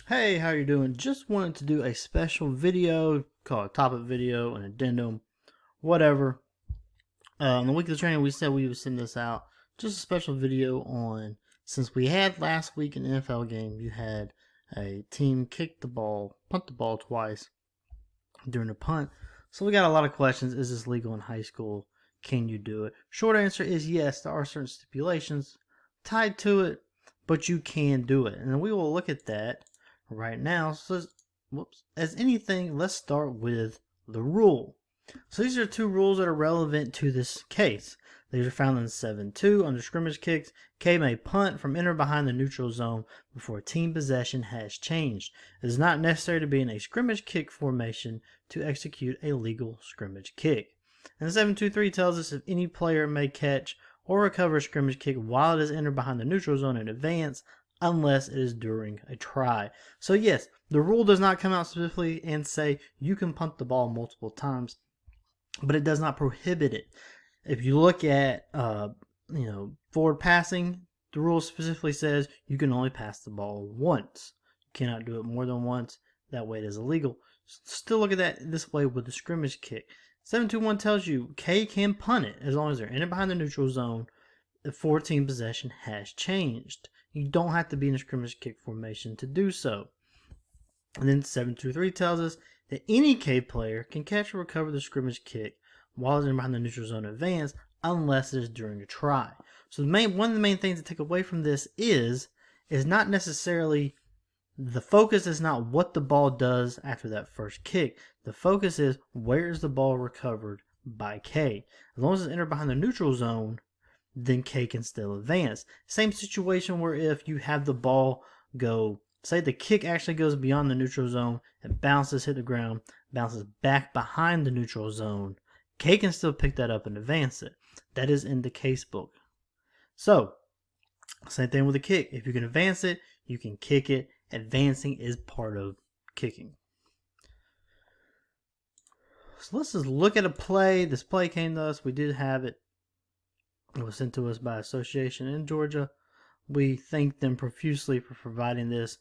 Hey, how you doing? Just wanted to do a special video, called a topic video, an addendum, whatever. On the weekly training, we said we would send this out. Just a special video on, since we had last week an NFL game, you had a team kick the ball, punt the ball twice during a punt. So we got a lot of questions. Is this legal in high school? Can you do it? Short answer is yes. There are certain stipulations tied to it, but you can do it. And we will look at that right now. So, as anything, let's start with the rule. So these are two rules that are relevant to this case. These are found in 7-2 under scrimmage kicks. K may punt from in or behind the neutral zone before team possession has changed. It is not necessary to be in a scrimmage kick formation to execute a legal scrimmage kick. And 7-2-3 tells us if any player may catch or recover a scrimmage kick while it is entered behind the neutral zone in advance, unless it is during a try. So yes, the rule does not come out specifically and say you can punt the ball multiple times, but it does not prohibit it. If you look at forward passing, the rule specifically says you can only pass the ball once. You cannot do it more than once. That way it is illegal. Still look at that this way with the scrimmage kick. 7-2-1 tells you K can punt it as long as they're in and behind the neutral zone before team possession has changed. You don't have to be in a scrimmage kick formation to do so. And then 7-2-3 tells us that any K player can catch or recover the scrimmage kick while they're behind the neutral zone in advance, unless it is during a try. So one of the main things to take away from this is not necessarily the focus is not what the ball does after that first kick. The focus is where is the ball recovered by K. As long as it's entered behind the neutral zone, then K can still advance. Same situation where if you have the ball go, say the kick actually goes beyond the neutral zone, it bounces, hit the ground, bounces back behind the neutral zone, K can still pick that up and advance it. That is in the case book. So, same thing with the kick. If you can advance it, you can kick it. Advancing is part of kicking. So let's just look at a play. This play came to us. We did have it. It was sent to us by Association in Georgia. We thank them profusely for providing this.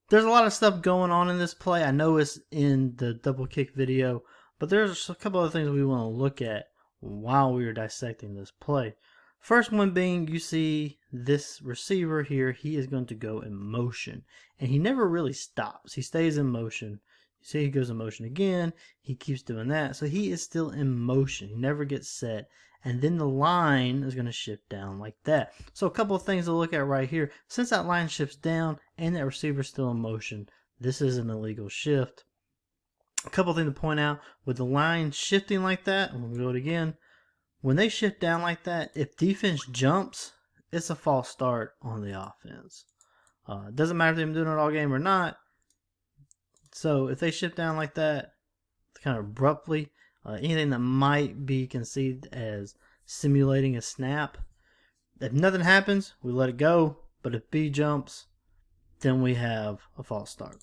There's a lot of stuff going on in this play. I know it's in the double kick video, but there's a couple other things we want to look at while we are dissecting this play. First one being, you see this receiver here, he is going to go in motion. And he never really stops. He stays in motion. You see he goes in motion again. He keeps doing that. So he is still in motion. He never gets set. And then the line is going to shift down like that. So a couple of things to look at right here. Since that line shifts down and that receiver is still in motion, this is an illegal shift. A couple of things to point out. With the line shifting like that, I'm going to do it again. When they shift down like that, if defense jumps, it's a false start on the offense. It doesn't matter if they've been doing it all game or not. So if they shift down like that, kind of abruptly, anything that might be conceived as simulating a snap, if nothing happens, we let it go. But if B jumps, then we have a false start.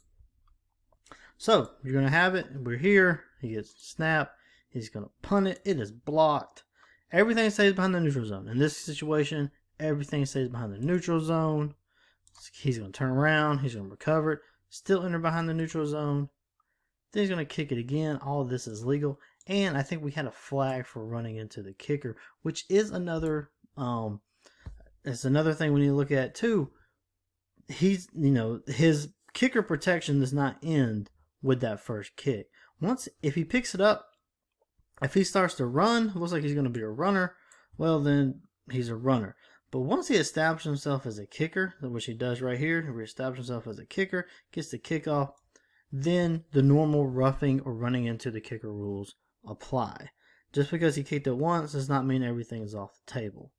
So you're going to have it. We're here. He gets snap. He's going to punt it. It is blocked. Everything stays behind the neutral zone. In this situation, everything stays behind the neutral zone. He's going to turn around. He's going to recover it. Still enter behind the neutral zone. Then he's going to kick it again. All of this is legal. And I think we had a flag for running into the kicker, which is another it's another thing we need to look at too. His kicker protection does not end with that first kick. If he picks it up, if he starts to run, looks like he's going to be a runner, well, then he's a runner. But once he establishes himself as a kicker, which he does right here, he establishes himself as a kicker, gets the kickoff, then the normal roughing or running into the kicker rules apply. Just because he kicked it once does not mean everything is off the table.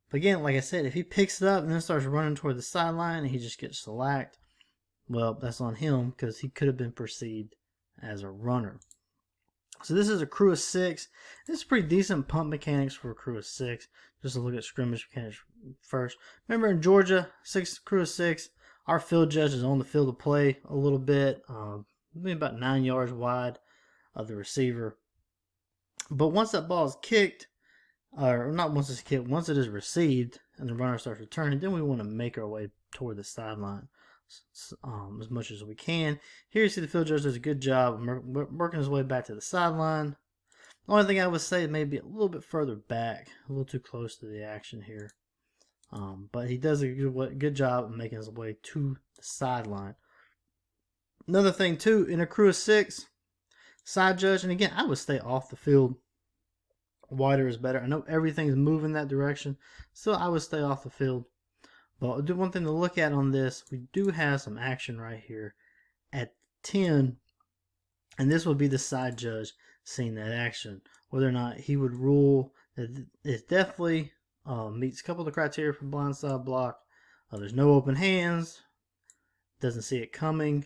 But again, like I said, if he picks it up and then starts running toward the sideline and he just gets shellacked, well, that's on him because he could have been perceived as a runner. So this is a crew of 6. This is pretty decent punt mechanics for a crew of 6. Just to look at scrimmage mechanics first. Remember in Georgia, crew of 6, our field judge is on the field of play a little bit, maybe about 9 yards wide of the receiver. But once that ball is kicked, or not once it's kicked, once it is received and the runner starts returning, then we want to make our way toward the sideline. as much as we can. Here you see the field judge does a good job of working his way back to the sideline. The only thing I would say is maybe a little bit further back, a little too close to the action here. But he does a good job of making his way to the sideline. Another thing too, in a crew of 6, side judge, and again, I would stay off the field. Wider is better. I know everything's moving that direction, so I would stay off the field. But one thing to look at on this, we do have some action right here at 10, and this will be the side judge seeing that action. Whether or not he would rule that it definitely meets a couple of the criteria for blindside block. There's no open hands, doesn't see it coming,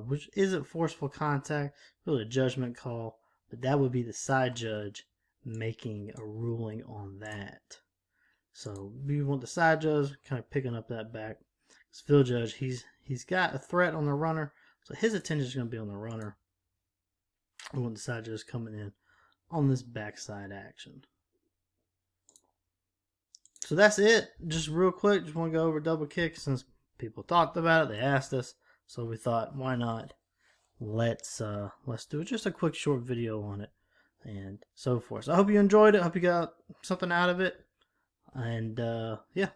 which isn't forceful contact, really a judgment call, but that would be the side judge making a ruling on that. So we want the side judge kind of picking up that back. This field judge, he's got a threat on the runner, so his attention is going to be on the runner. We want the side judge coming in on this backside action. So that's it. Just real quick, just want to go over double kick since people talked about it, they asked us, so we thought, why not? Let's do just a quick short video on it and so forth. So I hope you enjoyed it. I hope you got something out of it. And yeah.